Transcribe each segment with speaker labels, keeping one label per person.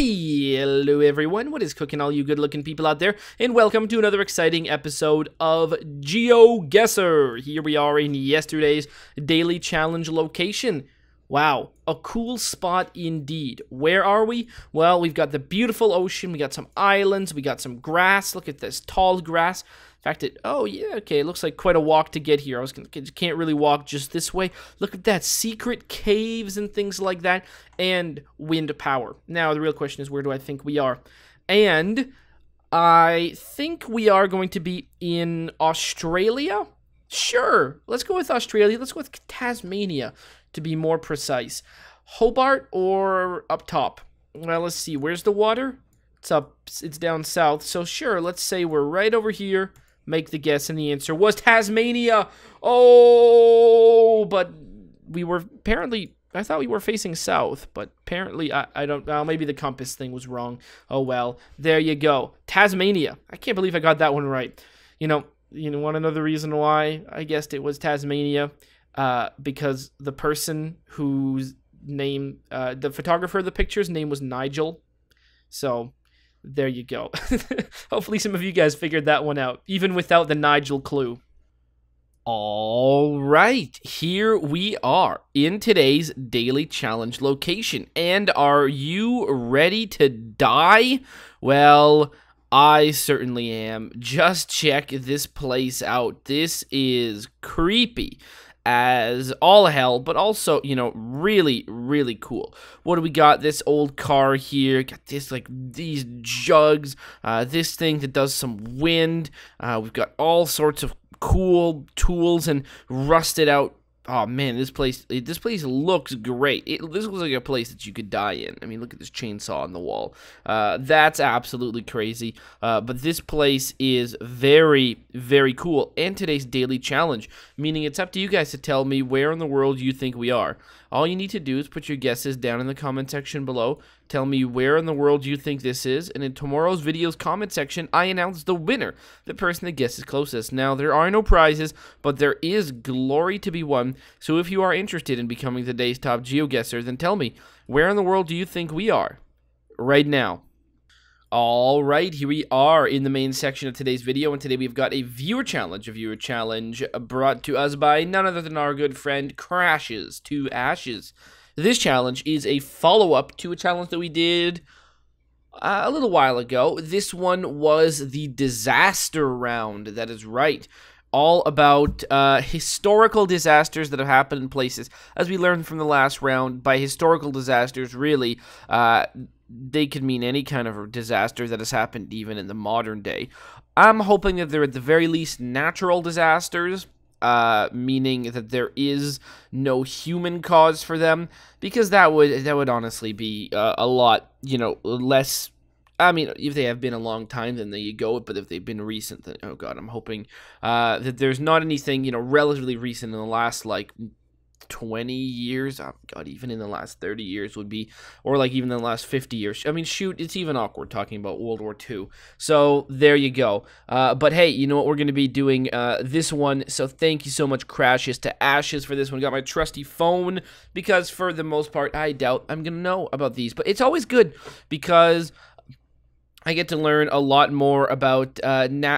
Speaker 1: Hello everyone, what is cooking all you good looking people out there, and welcome to another exciting episode of GeoGuessr. Here we are in yesterday's daily challenge location. Wow, a cool spot indeed. Where are we? Well, we've got the beautiful ocean, we got some islands, we got some grass. Look at this tall grass. In fact, it looks like quite a walk to get here. Can't really walk just this way. Look at that, secret caves and things like that, and wind power. Now, the real question is, where do I think we are? And I think we are going to be in Australia? Sure, let's go with Australia. Let's go with Tasmania, to be more precise. Hobart or up top? Well, let's see, where's the water? It's down south, so sure, let's say we're right over here. Make the guess, and the answer was Tasmania. Oh, but we were apparently, I thought we were facing south, but apparently I don't know, maybe the compass thing was wrong. Oh well, there you go. Tasmania. I can't believe I got that one right. You want another reason why I guessed it was Tasmania? Because the person whose name, the photographer of the picture's name was Nigel. So there you go. Hopefully some of you guys figured that one out, even without the Nigel clue. All right, here we are in today's daily challenge location. And are you ready to die? Well, I certainly am. Just check this place out. This is creepy as all hell, but also, really, really cool. What do we got? This old car here. Got this, these jugs. This thing that does some wind. We've got all sorts of cool tools and rusted out. Oh man, this place looks great. This looks like a place that you could die in. I mean, look at this chainsaw on the wall. That's absolutely crazy. But this place is very, very cool. And today's daily challenge, meaning it's up to you guys to tell me where in the world you think we are. All you need to do is put your guesses down in the comment section below. Tell me where in the world you think this is, and in tomorrow's video's comment section, I announce the winner, the person that guesses closest. Now, there are no prizes, but there is glory to be won, so if you are interested in becoming today's top GeoGuessr, then tell me, where in the world do you think we are right now? All right, here we are in the main section of today's video, and today we've got a viewer challenge brought to us by none other than our good friend Crashes to Ashes. This challenge is a follow-up to a challenge that we did a little while ago. This one was the disaster round. That is right. All about historical disasters that have happened in places. As we learned from the last round, by historical disasters, really, they could mean any kind of disaster that has happened even in the modern day. I'm hoping that they're at the very least natural disasters, meaning that there is no human cause for them, because that would honestly be a lot, less. I mean, if they have been a long time, then there you go. But if they've been recent, then, oh god, I'm hoping that there's not anything, relatively recent in the last, 20 years. Oh god, even in the last 30 years would be, or even in the last 50 years. I mean, shoot, it's even awkward talking about World War II. So there you go. But hey, you know what, we're going to be doing this one. So thank you so much, Crashes to Ashes, for this one. Got my trusty phone, because for the most part, I doubt I'm going to know about these. But it's always good, because I get to learn a lot more about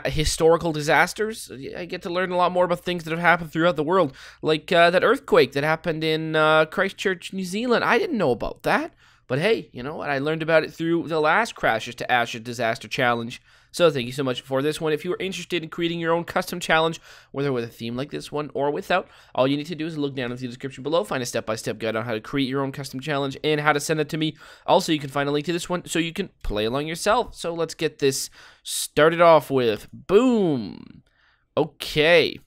Speaker 1: historical disasters. I get to learn a lot more about things that have happened throughout the world, like that earthquake that happened in Christchurch, New Zealand. I didn't know about that, but hey, you know what? I learned about it through the last Crashes to Ashes disaster challenge. So thank you so much for this one. If you are interested in creating your own custom challenge, whether with a theme like this one or without, all you need to do is look down in the description below, find a step-by-step guide on how to create your own custom challenge and how to send it to me. Also, you can find a link to this one so you can play along yourself. So let's get this started off with boom. Okay.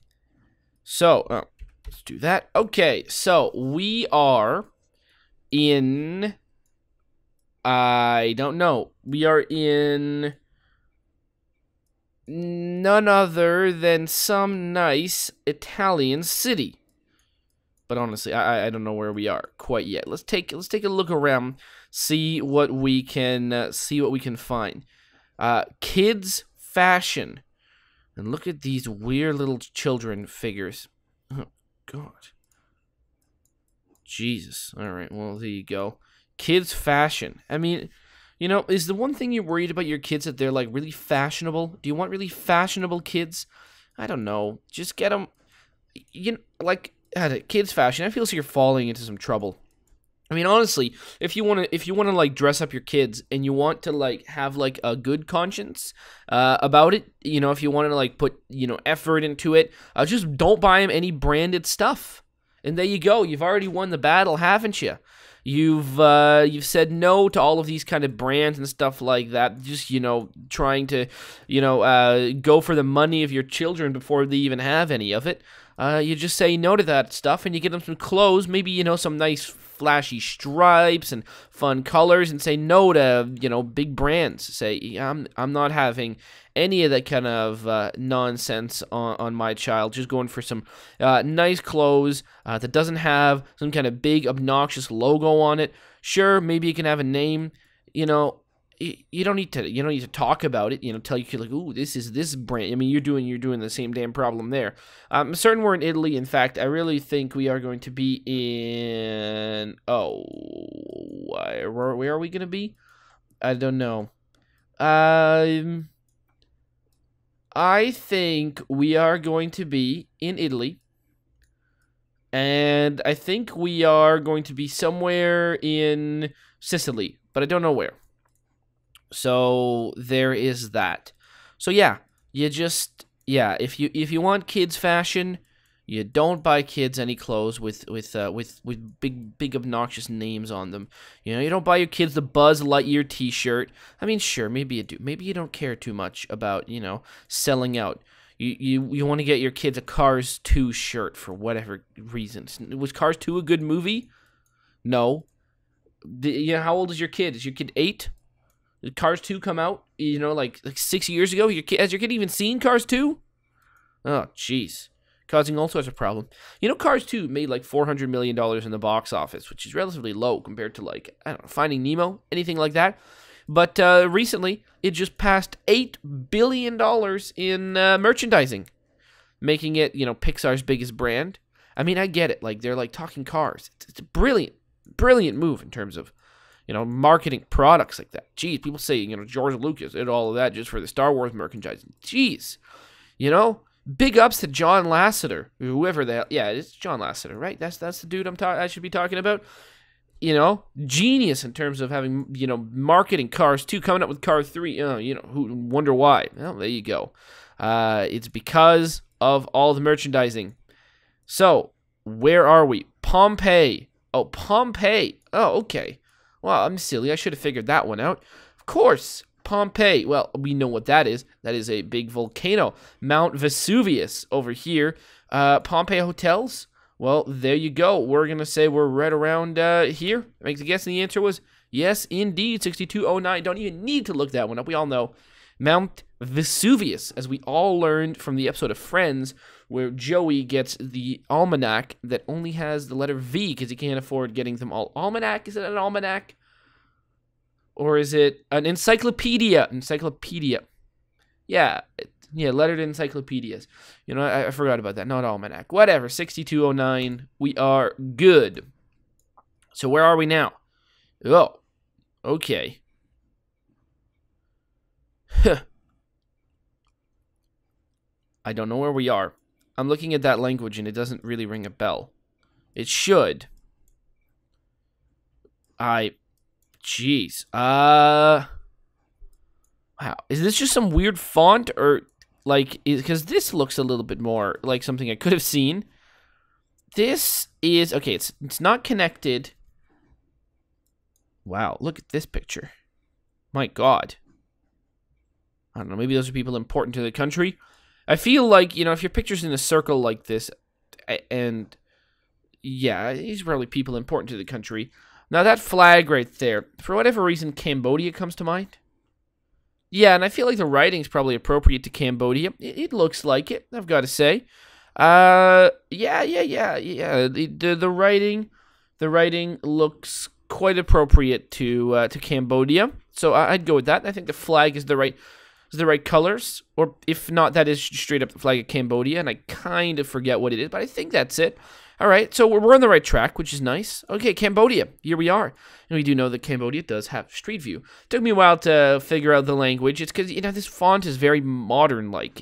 Speaker 1: So, let's do that. Okay, so we are in, I don't know. We are in none other than some nice Italian city. But honestly, I don't know where we are quite yet. Let's take a look around, see what we can find. Kids fashion, and look at these weird little children figures. Oh God, Jesus! All right, well there you go. Kids fashion. I mean, You know, is the one thing you're worried about your kids that they're, like, really fashionable? Do you want really fashionable kids? I don't know. Just get them, you know, like, kids fashion. I feel so you're falling into some trouble. I mean, honestly, if you want to like dress up your kids and you want to like have like a good conscience about it, you know, if you want to like put, you know, effort into it, just don't buy them any branded stuff. And there you go. You've already won the battle, haven't you? You've said no to all of these kind of brands and stuff like that. Just, you know, trying to, you know, go for the money of your children before they even have any of it. You just say no to that stuff and you get them some clothes, maybe, you know, some nice flashy stripes and fun colors, and say no to, you know, big brands. Say, I'm not having any of that kind of nonsense on my child. Just going for some nice clothes that doesn't have some kind of big obnoxious logo on it. Sure, maybe you can have a name, you know. You don't need to talk about it. You know, tell your kid like, "Ooh, this is this brand." I mean, you're doing the same damn problem there. I'm certain we're in Italy. In fact, I really think we are going to be in. Oh, where are we going to be? I don't know. I think we are going to be in Italy, and I think we are going to be somewhere in Sicily, but I don't know where. So there is that. So yeah, if you want kids fashion, you don't buy kids any clothes with big obnoxious names on them. You know, you don't buy your kids the Buzz Lightyear t-shirt. I mean, sure, maybe you do. Maybe you don't care too much about, you know, selling out. You want to get your kids a Cars 2 shirt for whatever reasons. Was Cars 2 a good movie? No. You know, how old is your kid? Is your kid 8? Did Cars 2 come out, you know, like 6 years ago? Has your kid even seen Cars 2? Oh, jeez. Causing all sorts of problems. You know, Cars 2 made like $400 million in the box office, which is relatively low compared to, like, I don't know, Finding Nemo, anything like that. But recently, it just passed $8 billion in merchandising, making it, you know, Pixar's biggest brand. I mean, I get it. Like, they're, like, talking cars. It's a brilliant move in terms of, you know, marketing products like that. Jeez, people say, you know, George Lucas did all of that just for the Star Wars merchandising. Jeez. You know, big ups to John Lasseter, whoever that. Yeah, it's John Lasseter, right? That's the dude I should be talking about. You know, genius in terms of having, you know, marketing Cars 2, coming up with Cars 3. You know, who wonder why? Well, there you go. It's because of all the merchandising. So, where are we? Pompeii. Oh, Pompeii. Oh, okay. Well, I'm silly. I should have figured that one out. Of course, Pompeii. Well, we know what that is. That is a big volcano. Mount Vesuvius over here. Pompeii hotels. Well, there you go. We're going to say we're right around here. Make the guess, and the answer was yes, indeed, 6209. Don't even need to look that one up. We all know Mount Vesuvius, as we all learned from the episode of Friends, where Joey gets the almanac that only has the letter V because he can't afford getting them all. Almanac? Is it an almanac? Or is it an encyclopedia? Encyclopedia. Yeah, lettered encyclopedias. You know, I forgot about that. Not almanac. Whatever, 6209. We are good. So where are we now? Oh, okay. I don't know where we are. I'm looking at that language and it doesn't really ring a bell. It should. Jeez. Wow. Is this just some weird font, or like, because this looks a little bit more like something I could have seen. This is, okay, it's not connected. Wow, look at this picture. My God. I don't know, maybe those are people important to the country. I feel like, you know, if your picture's in a circle like this, and yeah, these are probably people important to the country. Now that flag right there, for whatever reason, Cambodia comes to mind. Yeah, and I feel like the writing's probably appropriate to Cambodia. It looks like it, I've got to say. Yeah. The writing looks quite appropriate to Cambodia. So I'd go with that. I think the flag is the right colors, or if not, that is straight up the flag of Cambodia, and I kind of forget what it is, but I think that's it. All right, so we're on the right track, which is nice. Okay, Cambodia, here we are. And we do know that Cambodia does have Street View. Took me a while to figure out the language. It's because, this font is very modern-like,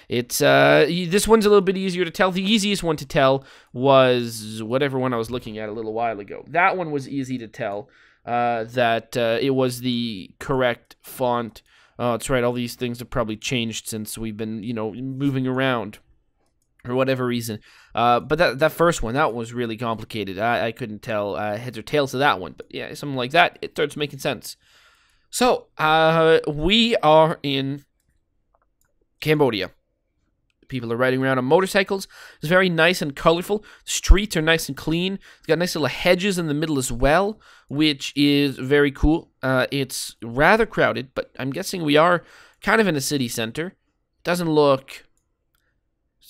Speaker 1: It's, this one's a little bit easier to tell. The easiest one to tell was whatever one I was looking at a little while ago. That one was easy to tell, that it was the correct font. Oh, that's right, all these things have probably changed since we've been, moving around. For whatever reason. But that first one, that was really complicated. I couldn't tell heads or tails to that one. But yeah, something like that, it starts making sense. So, we are in Cambodia. People are riding around on motorcycles. It's very nice and colorful. The streets are nice and clean. It's got nice little hedges in the middle as well, which is very cool. It's rather crowded, but I'm guessing we are kind of in a city center. Doesn't look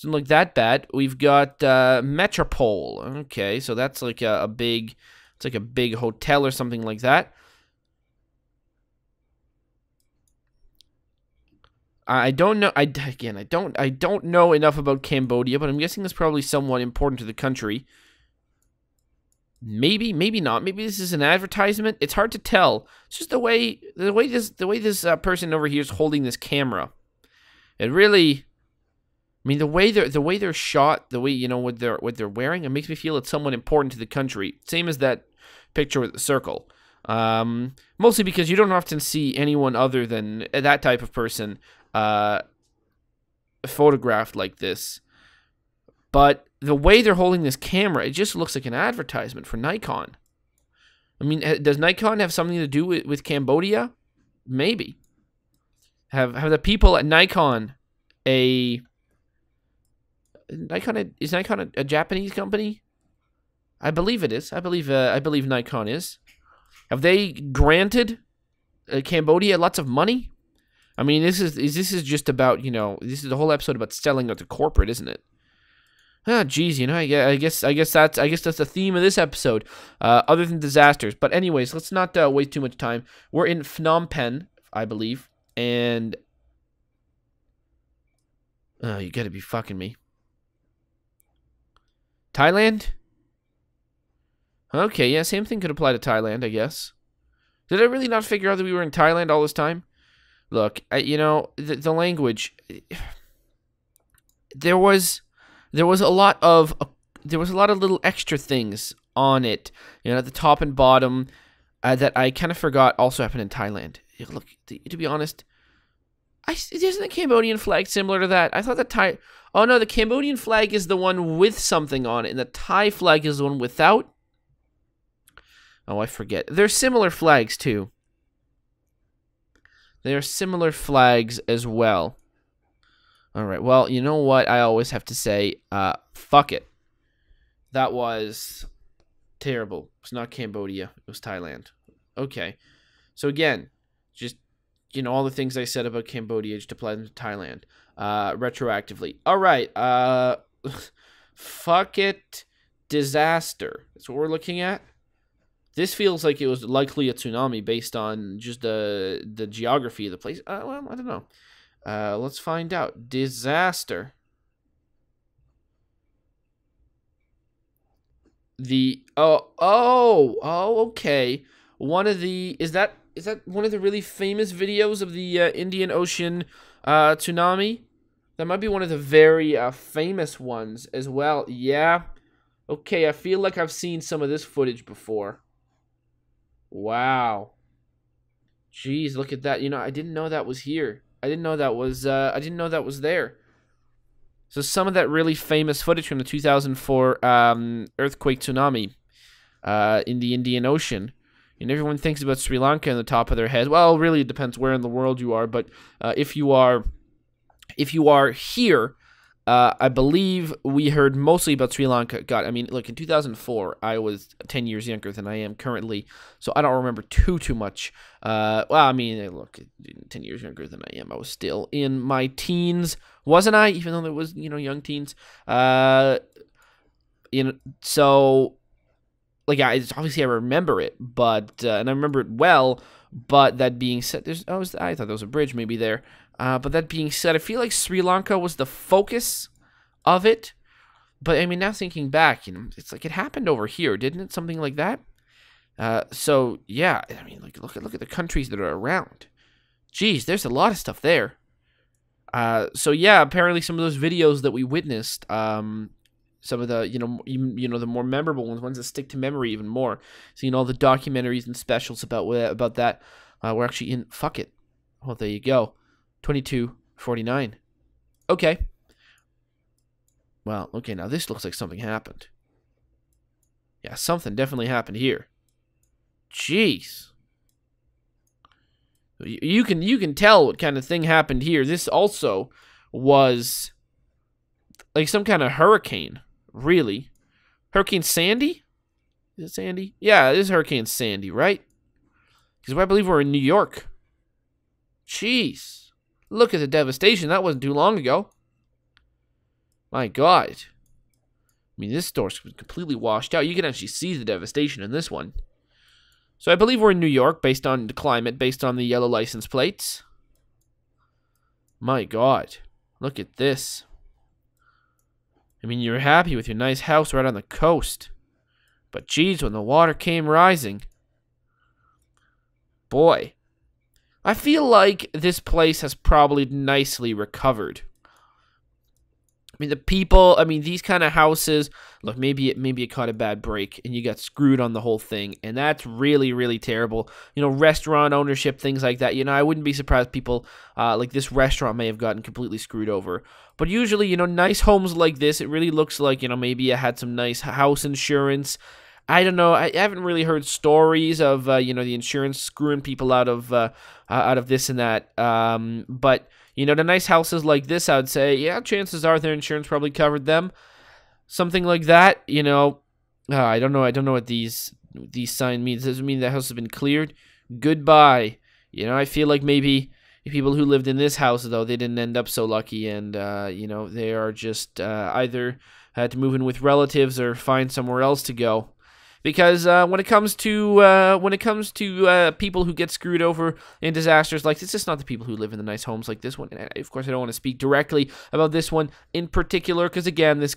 Speaker 1: that bad. We've got Metropole. Okay, so that's like a big, it's like a big hotel or something like that. I don't know. I don't know enough about Cambodia, but I'm guessing it's probably somewhat important to the country. Maybe not. Maybe this is an advertisement. It's hard to tell. It's just the way this person over here is holding this camera. It really. I mean, the way they're shot, the way what they're wearing, it makes me feel it's somewhat important to the country. Same as that picture with the circle. Mostly because you don't often see anyone other than that type of person photographed like this. But the way they're holding this camera, it just looks like an advertisement for Nikon. I mean, does Nikon have something to do with Cambodia? Maybe. Have the people at Nikon is Nikon a Japanese company? I believe it is. I believe Nikon is. Have they granted Cambodia lots of money? I mean, this is just about, this is the whole episode about selling out to corporate, isn't it? Ah, geez, I guess that's the theme of this episode, other than disasters. But anyways, let's not waste too much time. We're in Phnom Penh, I believe, and you gotta be fucking me. Thailand? Okay, yeah, same thing could apply to Thailand, I guess. Did I really not figure out that we were in Thailand all this time? Look, the language. There was a lot of little extra things on it, at the top and bottom, that I kind of forgot also happened in Thailand. Look, to be honest, isn't the Cambodian flag similar to that? I thought the oh no, the Cambodian flag is the one with something on it, and the Thai flag is the one without. Oh, I forget. They're similar flags too. They are similar flags as well. All right. Well, you know what I always have to say? Fuck it. That was terrible. It's not Cambodia. It was Thailand. Okay. So again, just, all the things I said about Cambodia, just apply them to Thailand. Retroactively. All right. Fuck it. Disaster. That's what we're looking at. This feels like it was likely a tsunami based on just the geography of the place. Well, I don't know. Let's find out. Disaster. Okay. Is that one of the really famous videos of the Indian Ocean tsunami? That might be one of the very famous ones as well. Yeah. Okay, I feel like I've seen some of this footage before. Wow. Jeez, look at that. I didn't know that was here. I didn't know that was there. So some of that really famous footage from the 2004 earthquake tsunami in the Indian Ocean. And everyone thinks about Sri Lanka in the top of their head. Well, really it depends where in the world you are, but if you are here, I believe we heard mostly about Sri Lanka. God, I mean, look, in 2004, I was 10 years younger than I am currently, so I don't remember too much. Well, I mean, look, 10 years younger than I am. I was still in my teens, wasn't I? Even though there was, young teens. So, like, obviously I remember it, but, and I remember it well, but that being said, I thought there was a bridge maybe there. But that being said, I feel like Sri Lanka was the focus of it. But I mean, now thinking back, it's like it happened over here, didn't it? Something like that. So yeah, I mean, like look at the countries that are around. Jeez, there's a lot of stuff there. So yeah, apparently some of those videos that we witnessed, some of the the more memorable ones that stick to memory even more. Seeing all the documentaries and specials about that, we're actually in. Fuck it. Well, there you go. 2249. Okay. Well, okay. Now this looks like something happened. Yeah, something definitely happened here. Jeez. You can tell what kind of thing happened here. This also was like some kind of hurricane, really. Hurricane Sandy? Is it Sandy? Yeah, it is Hurricane Sandy, right? Because I believe we're in New York. Jeez. Look at the devastation. That wasn't too long ago. My God. I mean, this store's completely washed out. You can actually see the devastation in this one. So I believe we're in New York, based on the climate, based on the yellow license plates. My God. Look at this. I mean, you're happy with your nice house right on the coast. But geez, when the water came rising. Boy. I feel like this place has probably nicely recovered. I mean, the people, I mean, these kind of houses, look, maybe it caught a bad break and you got screwed on the whole thing. And that's really, really terrible. Restaurant ownership, things like that. I wouldn't be surprised people like this restaurant may have gotten completely screwed over. But usually, nice homes like this, it really looks like, maybe it had some nice house insurance. I don't know. I haven't really heard stories of, the insurance screwing people out of this and that. But the nice houses like this, I would say, yeah, chances are their insurance probably covered them. Something like that, I don't know. I don't know what these sign means. Does it mean the house has been cleared? Goodbye. I feel like maybe people who lived in this house, though, they didn't end up so lucky, and they are just either had to move in with relatives or find somewhere else to go. Because when it comes to people who get screwed over in disasters like this, it's not the people who live in the nice homes like this one. And of course, I don't want to speak directly about this one in particular, because again, this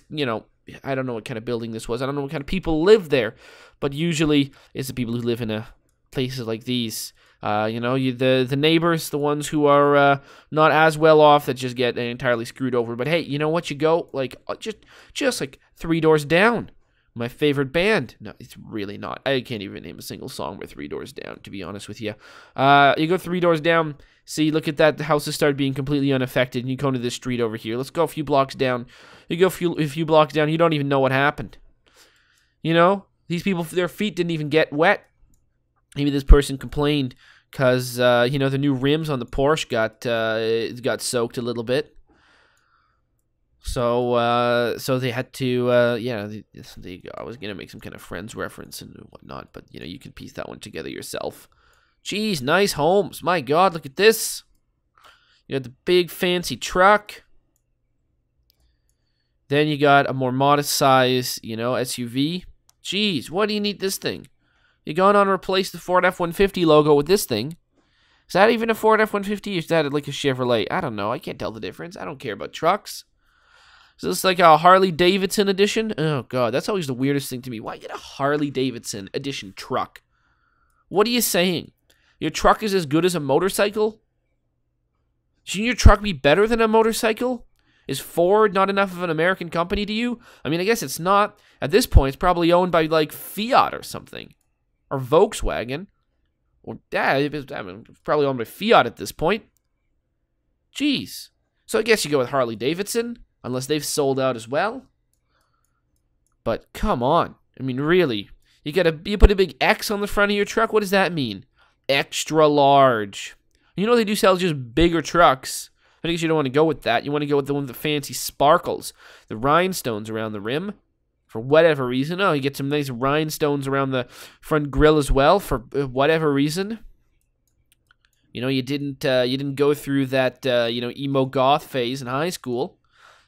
Speaker 1: I don't know what kind of building this was. I don't know what kind of people live there, but usually it's the people who live in places like these. The neighbors, the ones who are not as well off, that just get entirely screwed over. But hey, you know what? You go like just like 3 doors down. My favorite band. No, it's really not. I can't even name a single song by 3 doors down, to be honest with you. You go 3 doors down. See, look at that. The houses start being completely unaffected. And you go to this street over here. Let's go a few blocks down. You go a few blocks down. You don't even know what happened. These people, their feet didn't even get wet. Maybe this person complained because, the new rims on the Porsche got soaked a little bit. So they had to, there you go. I was going to make some kind of Friends reference and whatnot, but, you can piece that one together yourself. Jeez, nice homes. My God, look at this. You got the big fancy truck. Then you got a more modest size, SUV. Jeez, why do you need this thing? You're going on to replace the Ford F-150 logo with this thing. Is that even a Ford F-150 or is that like a Chevrolet? I don't know. I can't tell the difference. I don't care about trucks. Is this like a Harley-Davidson edition? Oh, God, that's always the weirdest thing to me. Why get a Harley-Davidson edition truck? What are you saying? Your truck is as good as a motorcycle? Shouldn't your truck be better than a motorcycle? Is Ford not enough of an American company to you? I mean, I guess it's not. At this point, it's probably owned by, like, Fiat or something. Or Volkswagen. Or, it's probably owned by Fiat at this point. Jeez. So I guess you go with Harley-Davidson. Unless they've sold out as well. But come on. I mean, really. You put a big X on the front of your truck? What does that mean? Extra large. They do sell just bigger trucks. I guess you don't want to go with that. You want to go with the one with the fancy sparkles. The rhinestones around the rim. For whatever reason. Oh, you get some nice rhinestones around the front grille as well. For whatever reason. You didn't go through that, emo goth phase in high school.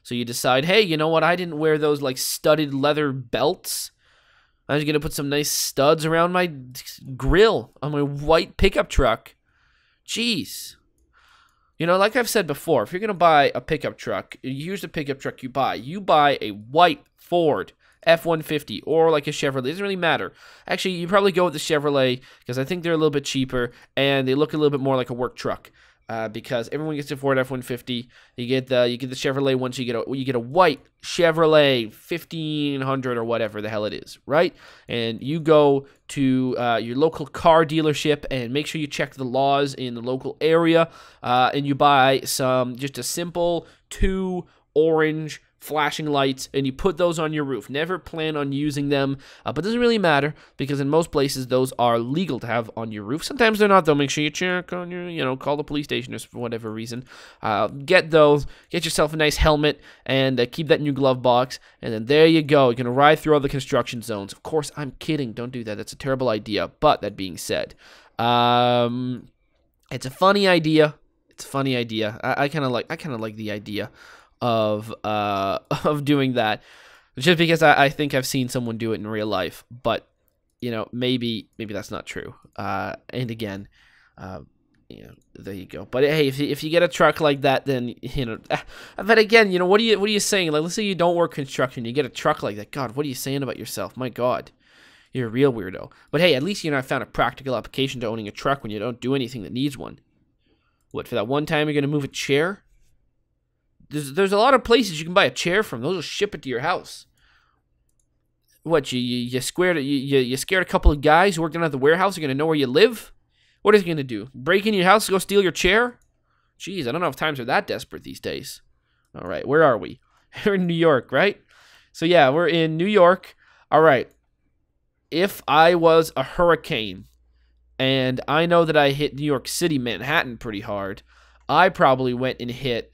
Speaker 1: So you decide, hey, you know what? I didn't wear those, like, studded leather belts. I was going to put some nice studs around my grill on my white pickup truck. Jeez. You know, like I've said before, if you're going to buy a pickup truck, here's the pickup truck you buy. You buy a white Ford F-150 or like a Chevrolet. It doesn't really matter. Actually, you probably go with the Chevrolet because I think they're a little bit cheaper and they look a little bit more like a work truck. Because everyone gets a Ford F-150, you get the Chevrolet once you get a white Chevrolet 1500 or whatever the hell it is, right? And you go to your local car dealership and make sure you check the laws in the local area, and you buy just a simple 2 orange flashing lights, and you put those on your roof. Never plan on using them, but it doesn't really matter because in most places those are legal to have on your roof. Sometimes they're not, though. Make sure you check on your, call the police station for whatever reason. Get those, get yourself a nice helmet, and keep that in your glove box, and then there you go. You're going to ride through all the construction zones. Of course, I'm kidding. Don't do that. That's a terrible idea. But that being said, it's a funny idea. It's a funny idea. I kind of like the idea of doing that, just because I think I've seen someone do it in real life, but maybe that's not true. And again, there you go. But hey, if you get a truck like that, then but again, what are you saying? Like, let's say you don't work construction, you get a truck like that. God, what are you saying about yourself? My God, you're a real weirdo. But hey, at least I found a practical application to owning a truck when you don't do anything that needs one. What, for that one time you're gonna move a chair? There's a lot of places you can buy a chair from. Those will ship it to your house. What, you scared a couple of guys who work down at the warehouse are going to know where you live? What is he going to do? Break in your house to go steal your chair? Jeez, I don't know if times are that desperate these days. All right, where are we? We're in New York, right? So yeah, we're in New York. All right. If I was a hurricane, and I know that I hit New York City, Manhattan pretty hard, I probably went and hit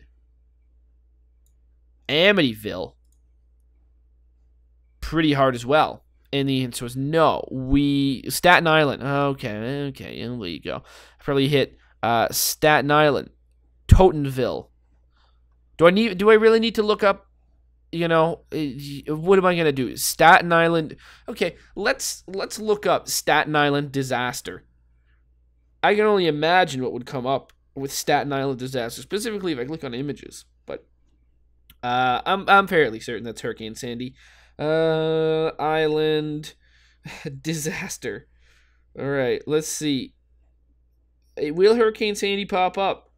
Speaker 1: Amityville pretty hard as well. And the answer was no. Staten Island. Okay, and there you go. I probably hit Staten Island, Totenville. Do I really need to look up, what am I gonna do? Staten Island. Okay, let's look up Staten Island disaster. I can only imagine what would come up with Staten Island disaster, specifically if I click on images. But I'm fairly certain that's Hurricane Sandy. Island disaster. All right, let's see. Will Hurricane Sandy pop up?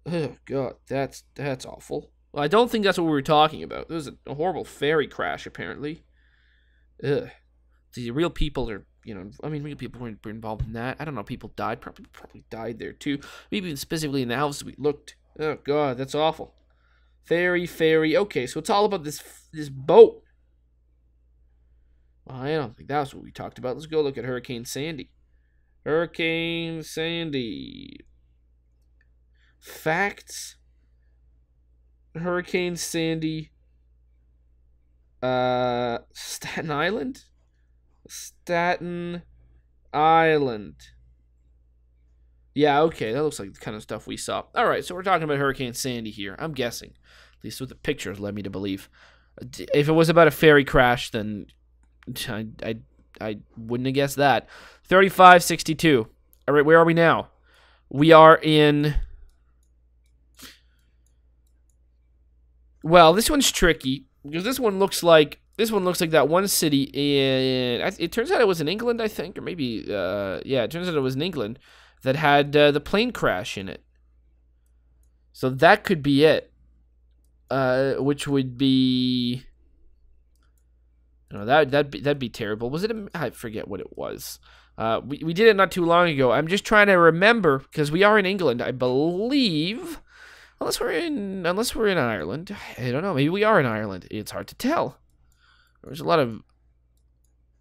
Speaker 1: Oh God, that's awful. Well, I don't think that's what we were talking about. There was a horrible ferry crash, apparently. Ugh. The real people are, real people were involved in that. I don't know. People died. Probably died there too. Maybe specifically in the house we looked. Oh God, that's awful. Ferry. Okay, so it's all about this boat. Well, I don't think that's what we talked about. Let's go look at Hurricane Sandy. Hurricane Sandy. Facts. Hurricane Sandy. Staten Island? Staten Island. Yeah, okay, that looks like the kind of stuff we saw. All right, so we're talking about Hurricane Sandy here, I'm guessing. At least what the pictures led me to believe. If it was about a ferry crash, then I wouldn't have guessed that. 3562. All right, where are we now? We are in... Well, this one's tricky because this one looks like that one city in... It turns out it was in England, I think, or maybe yeah, it turns out it was in England that had the plane crash in it. So that could be it. Which would be... that'd be terrible. Was it? I forget what it was. We did it not too long ago. I'm just trying to remember because we are in England, I believe. Unless we're in Ireland, I don't know. Maybe we are in Ireland. It's hard to tell. There's a lot of.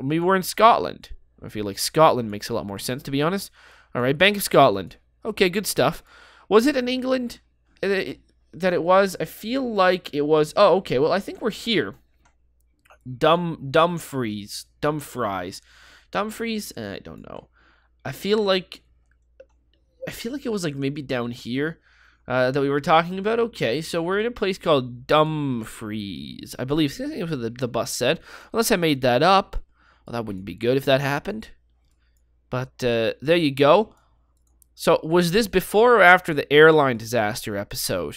Speaker 1: Maybe we're in Scotland. I feel like Scotland makes a lot more sense, to be honest. All right, Bank of Scotland. Okay, good stuff. Was it in England that it was? I feel like it was. Oh, okay. Well, I think we're here. Dumfries. I don't know. I feel like it was like maybe down here that we were talking about. Okay, so we're in a place called Dumfries, I believe. I think it was what the bus said. Unless I made that up. Well, that wouldn't be good if that happened. But there you go. So, was this before or after the airline disaster episode?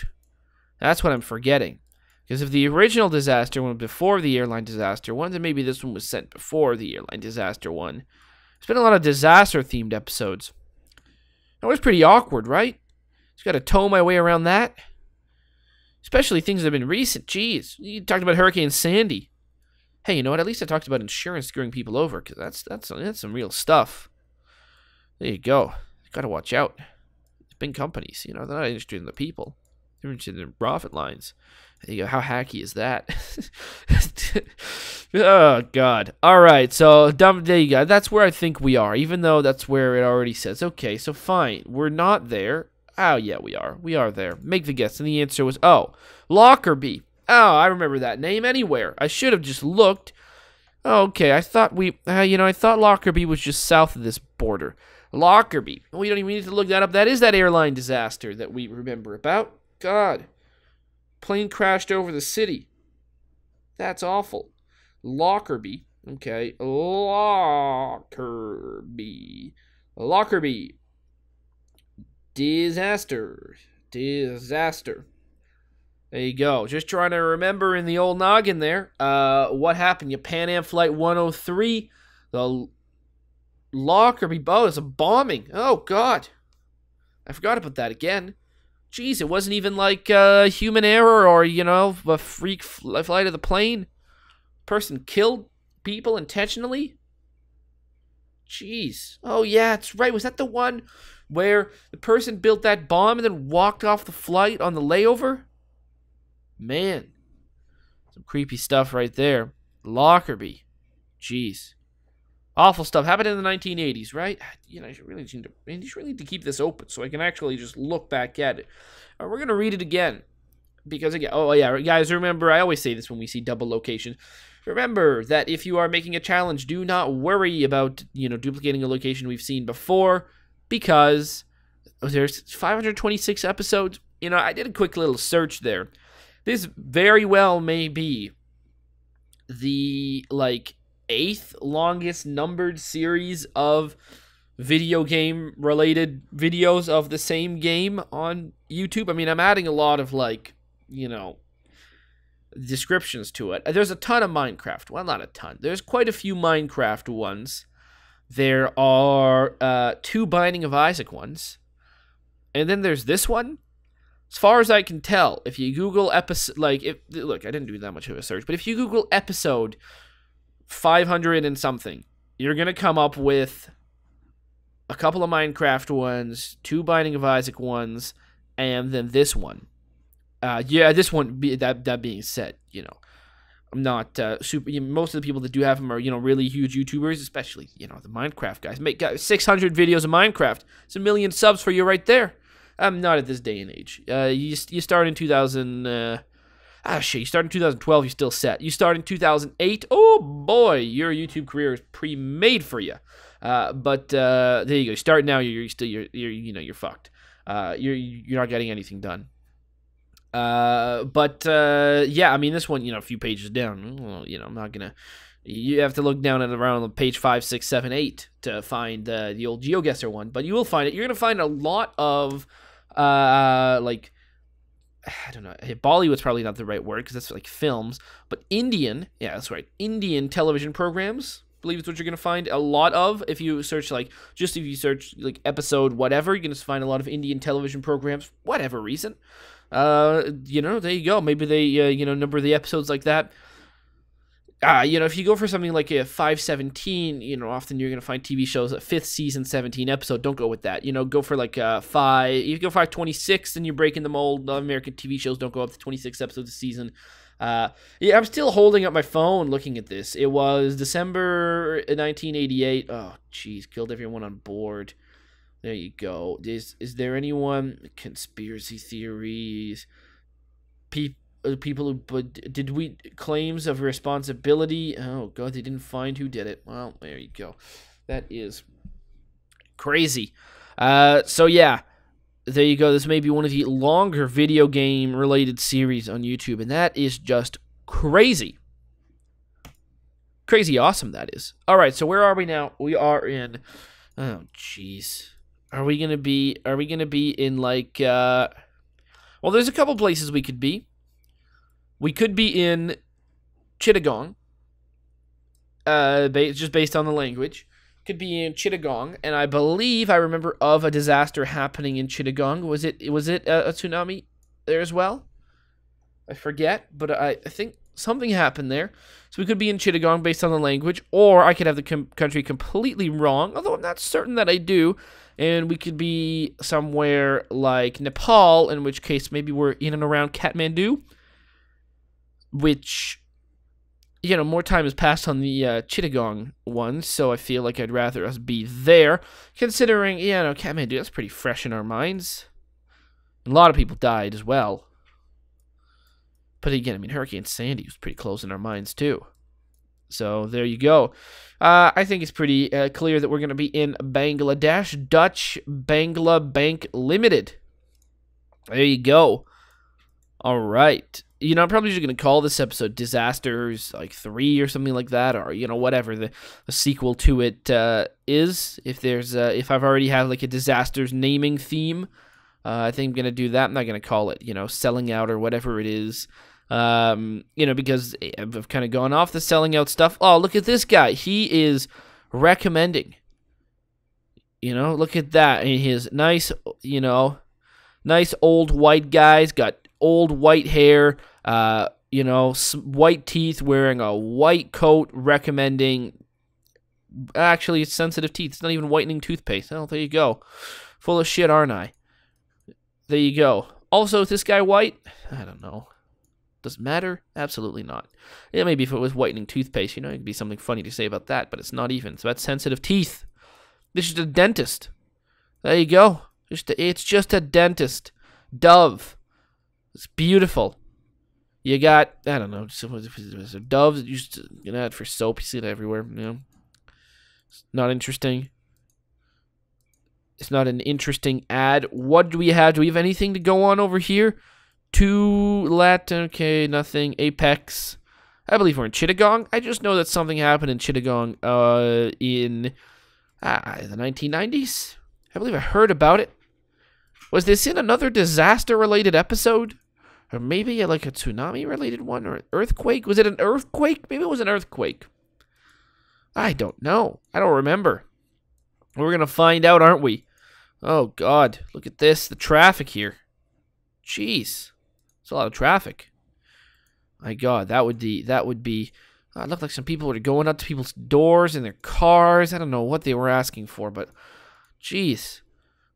Speaker 1: That's what I'm forgetting. Because if the original disaster one was before the airline disaster one, then maybe this one was sent before the airline disaster one. There's been a lot of disaster-themed episodes. That was pretty awkward, right? Just got to toe my way around that. Especially things that have been recent. Jeez, you talked about Hurricane Sandy. Hey, you know what? At least I talked about insurance screwing people over, because that's some real stuff. There you go. You got to watch out. Big companies, you know, they're not interested in the people. They're interested in profit lines. There you go. How hacky is that? Oh, God. All right, so there you go. That's where I think we are, even though that's where it already says. Okay, so fine. We're not there. Oh, yeah, we are. We are there. Make the guess. And the answer was, oh, Lockerbie. Oh, I remember that name anywhere. I should have just looked. Okay, I thought I thought Lockerbie was just south of this border. Lockerbie. We don't even need to look that up. That is that airline disaster that we remember about. God. Plane crashed over the city. That's awful. Lockerbie. Okay. Lockerbie. Lockerbie. Disaster. Disaster. There you go. Just trying to remember in the old noggin there. What happened? You Pan Am Flight 103. The Lockerbie. Oh, it's a bombing. Oh, God. I forgot about that again. Jeez, it wasn't even like human error or, you know, a freak flight of the plane. Person killed people intentionally. Jeez. Oh, yeah, that's right. Was that the one where the person built that bomb and then walked off the flight on the layover? Man. Some creepy stuff right there. Lockerbie. Jeez. Awful stuff. Happened in the 1980s, right? You know, you really need to keep this open so I can actually just look back at it. We're going to read it again. Because, again, oh, yeah, guys, remember, I always say this when we see double locations. Remember that if you are making a challenge, do not worry about, you know, duplicating a location we've seen before. Because there's 526 episodes. You know, I did a quick little search there. This very well may be the, like, 8th longest numbered series of video game related videos of the same game on YouTube. I mean, I'm adding a lot of, like, you know, descriptions to it. There's a ton of Minecraft. Well, not a ton. There's quite a few Minecraft ones. There are 2 Binding of Isaac ones. And then there's this one. As far as I can tell, if you Google episode, like, look, I didn't do that much of a search, but if you Google episode 500 and something, you're going to come up with a couple of Minecraft ones, 2 Binding of Isaac ones, and then this one. Yeah, this one, that being said, you know, I'm not super, most of the people that do have them are, you know, really huge YouTubers, especially, you know, the Minecraft guys. Make 600 videos of Minecraft. It's 1 million subs for you right there. Not at this day and age. You start in 2000, shit, you start in 2012, you're still set. You start in 2008, oh boy, your YouTube career is pre-made for you. But there you go. You start now, you're fucked. You're not getting anything done. Yeah, I mean, this one, you know, a few pages down, well, you know, I'm not gonna, you have to look down at around page 5, 6, 7, 8 to find the old GeoGuessr one, but you will find it. You're gonna find a lot of, like, I don't know, Bollywood's probably not the right word because that's like films, but Indian, yeah, that's right, Indian television programs, I believe it's what you're going to find a lot of if you search, like, just if you search, like, episode whatever, you're going to find a lot of Indian television programs, whatever reason. You know, there you go, maybe they, you know, number the episodes like that. You know, if you go for something like a 517, you know, often you're going to find TV shows at 5th season, 17 episode. Don't go with that. You know, go for like 5. If you go 526, then you're breaking the mold. American TV shows don't go up to 26 episodes a season. Yeah, I'm still holding up my phone looking at this. It was December 1988. Oh, jeez, killed everyone on board. There you go. Is there anyone? Conspiracy theories. People who, but did we claims of responsibility? Oh god, they didn't find who did it. Well, there you go. That is crazy. So yeah, there you go. This may be one of the longer video game related series on YouTube, and that is just crazy. Crazy awesome that is. All right, so where are we now? We are in, oh jeez, Are we gonna be in like well, there's a couple places we could be. We could be in Chittagong. Just based on the language. Could be in Chittagong, and I believe I remember of a disaster happening in Chittagong. Was it a tsunami there as well? I forget, but I think something happened there. So we could be in Chittagong based on the language, or I could have the country completely wrong, although I'm not certain that I do. And we could be somewhere like Nepal, in which case maybe we're in and around Kathmandu, which, you know, more time has passed on the Chittagong one, so I feel like I'd rather us be there, considering, you know, Kathmandu, that's pretty fresh in our minds. And a lot of people died as well. But again, I mean, Hurricane Sandy was pretty close in our minds, too. So, there you go. I think it's pretty clear that we're going to be in Bangladesh. Dutch Bangla Bank Limited. There you go. All right. You know, I'm probably just going to call this episode Disasters, like 3 or something like that, or, you know, whatever the sequel to it is. If I've already had, like, a Disasters naming theme, I think I'm going to do that. I'm not going to call it, you know, Selling Out or whatever it is. You know, because I've kind of gone off the selling out stuff. Oh, look at this guy. He is recommending. You know, look at that. And his nice, you know, nice old white guy's got old white hair, you know, white teeth, wearing a white coat, recommending. Actually, it's sensitive teeth. It's not even whitening toothpaste. Oh, there you go. Full of shit, aren't I? There you go. Also, is this guy white? I don't know. Does it matter? Absolutely not. Yeah, maybe if it was whitening toothpaste, you know, it'd be something funny to say about that, but it's not even. So that's sensitive teeth. This is a dentist. There you go. It's just a dentist. Dove. It's beautiful. You got, I don't know, doves that you used to get out for soap. You see it everywhere, you know. It's not interesting. It's not an interesting ad. What do we have? Do we have anything to go on over here? Okay, nothing. Apex. I believe we're in Chittagong. I just know that something happened in Chittagong in the 1990s. I believe I heard about it. Was this in another disaster-related episode? Or maybe like a tsunami-related one? Or an earthquake? Was it an earthquake? Maybe it was an earthquake. I don't know. I don't remember. We're going to find out, aren't we? Oh, God. Look at this. The traffic here. Jeez. It's a lot of traffic. My God, that would be. It looked like some people were going up to people's doors in their cars. I don't know what they were asking for, but jeez,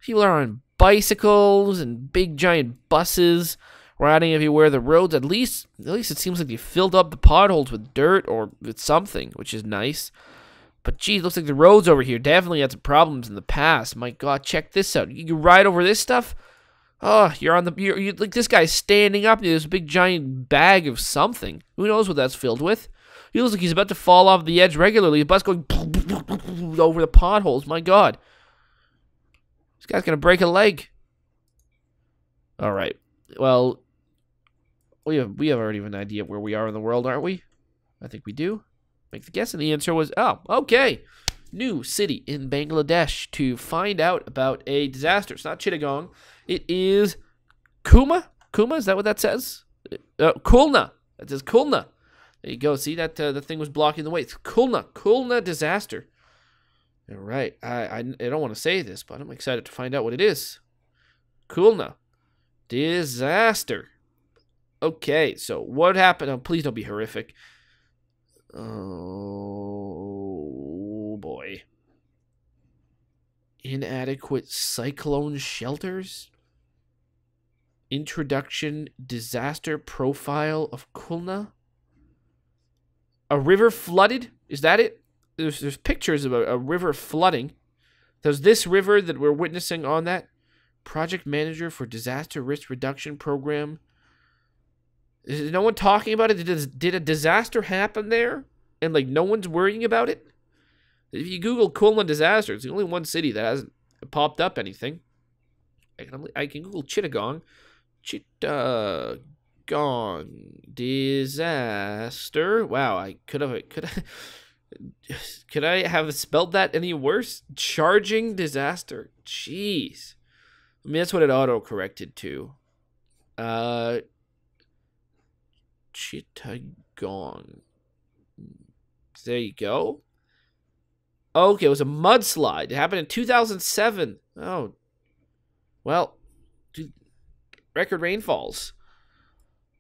Speaker 1: people are on bicycles and big giant buses riding everywhere. The roads, at least it seems like they filled up the potholes with dirt or with something, which is nice. But geez, looks like the roads over here definitely had some problems in the past. My God, check this out. You can ride over this stuff. Oh, you're like this guy's standing up near this big giant bag of something. Who knows what that's filled with? He looks like he's about to fall off the edge regularly. The bus going over the potholes. My God. This guy's going to break a leg. All right. Well, we have already an idea of where we are in the world, aren't we? I think we do. Make the guess, and the answer was, oh, okay. New city in Bangladesh to find out about a disaster. It's not Chittagong. It is Kuma. Kuma, is that what that says? Khulna. It says Khulna. There you go. See that the thing was blocking the way. It's Khulna. Khulna disaster. All right. I don't want to say this, but I'm excited to find out what it is. Khulna disaster. Okay. So what happened? Oh, please don't be horrific. Oh boy. Inadequate cyclone shelters? Introduction disaster profile of Khulna? A river flooded? Is that it? There's pictures of a river flooding. Does this river that we're witnessing on that? Project manager for disaster risk reduction program. Is no one talking about it? Did a disaster happen there? And like no one's worrying about it? If you Google Khulna disaster, it's the only one city that hasn't popped up anything. I can Google Chittagong. Chittagong disaster. Wow, I could have. Could I have spelled that any worse? Charging disaster. Jeez. I mean, that's what it auto-corrected to. Chittagong. There you go. Okay, it was a mudslide. It happened in 2007. Oh. Well, dude, record rainfalls.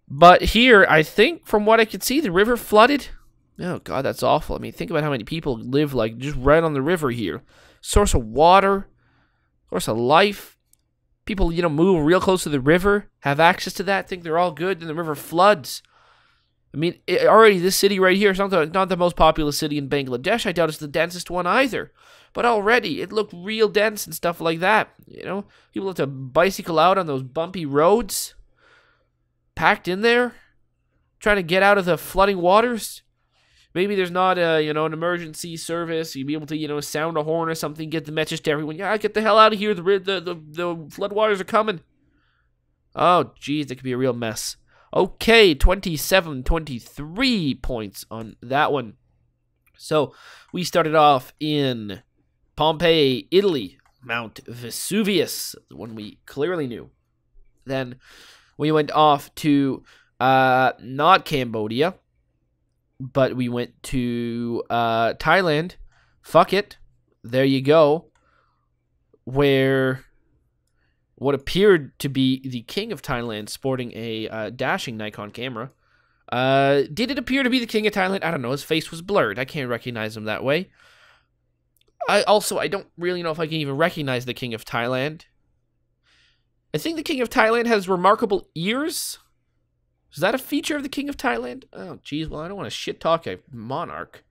Speaker 1: But here, I think, from what I could see, the river flooded. Oh, God, that's awful. I mean, think about how many people live, like, just right on the river here. Source of water. Source of life. People, you know, move real close to the river, have access to that, think they're all good, then the river floods. I mean, already this city right here is not the most populous city in Bangladesh. I doubt it's the densest one either. But already, it looked real dense and stuff like that. You know, people have to bicycle out on those bumpy roads. Packed in there. Trying to get out of the flooding waters. Maybe there's not a, you know, an emergency service. You'd be able to, you know, sound a horn or something, get the message to everyone. Yeah, get the hell out of here. The floodwaters are coming. Oh, geez, that could be a real mess. Okay, 27-23 points on that one. So, we started off in Pompeii, Italy. Mount Vesuvius, the one we clearly knew. Then, we went off to, not Cambodia, but we went to Thailand. Fuck it. There you go. Where what appeared to be the king of Thailand sporting a dashing Nikon camera. Did it appear to be the king of Thailand? I don't know. His face was blurred. I can't recognize him that way. I don't really know if I can even recognize the king of Thailand. I think the king of Thailand has remarkable ears. Is that a feature of the king of Thailand? Oh, geez. Well, I don't want to shit talk a monarch.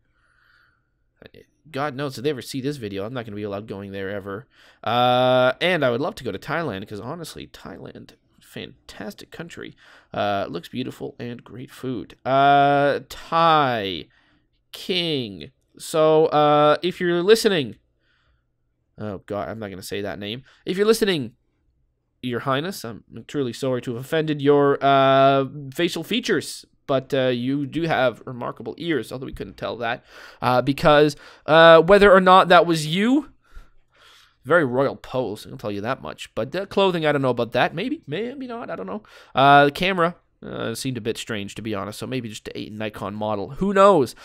Speaker 1: God knows if they ever see this video, I'm not going to be allowed going there ever. And I would love to go to Thailand because honestly, Thailand, fantastic country. Looks beautiful and great food. Thai king. So, if you're listening, oh God, I'm not going to say that name. If you're listening, Your Highness, I'm truly sorry to have offended your facial features. But you do have remarkable ears, although we couldn't tell that. Because whether or not that was you, very royal pose, I'll tell you that much. But clothing, I don't know about that. Maybe not, I don't know. The camera seemed a bit strange, to be honest. So maybe just a Nikon model. Who knows?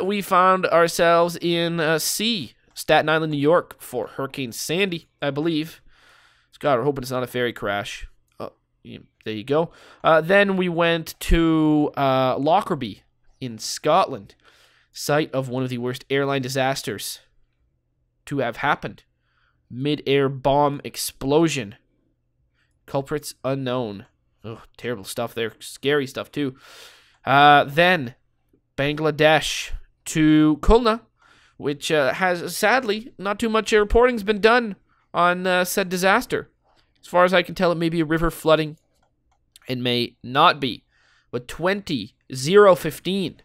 Speaker 1: We found ourselves in Staten Island, New York, for Hurricane Sandy, I believe. God, we're hoping it's not a ferry crash. There you go. Then we went to Lockerbie in Scotland, site of one of the worst airline disasters to have happened. Mid-air bomb explosion. Culprits unknown. Oh, terrible stuff there. Scary stuff too. Then Bangladesh to Khulna, which has sadly not too much reporting's been done on said disaster. As far as I can tell, it may be a river flooding. It may not be. But 20-0-15.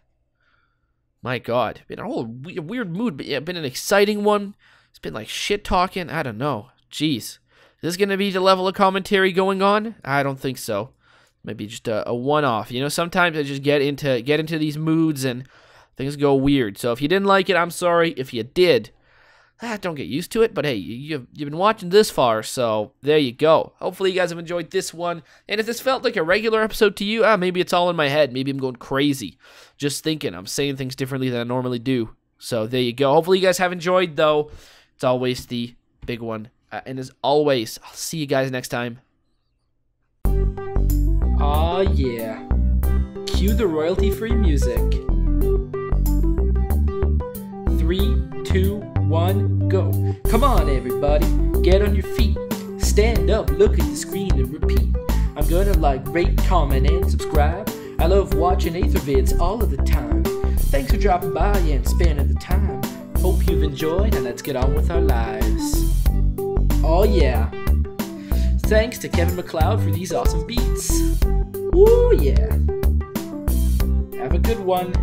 Speaker 1: My God. Been a whole weird mood, but yeah, been an exciting one. It's been like shit talking. I don't know. Jeez. Is this going to be the level of commentary going on? I don't think so. Maybe just a one-off. You know, sometimes I just get into these moods and things go weird. So if you didn't like it, I'm sorry. If you did, don't get used to it, but hey, you've been watching this far, so there you go. Hopefully you guys have enjoyed this one, and if this felt like a regular episode to you, maybe it's all in my head. Maybe I'm going crazy, just thinking. I'm saying things differently than I normally do, so there you go. Hopefully you guys have enjoyed, though. It's always the big one, and as always, I'll see you guys next time. Aw, yeah. Cue the royalty-free music. 3, 2, 1, go. Come on, everybody. Get on your feet. Stand up, look at the screen, and repeat. I'm gonna like, rate, comment, and subscribe. I love watching Ather vids all of the time. Thanks for dropping by and spending the time. Hope you've enjoyed, and let's get on with our lives. Oh, yeah. Thanks to Kevin MacLeod for these awesome beats. Woo, yeah. Have a good one.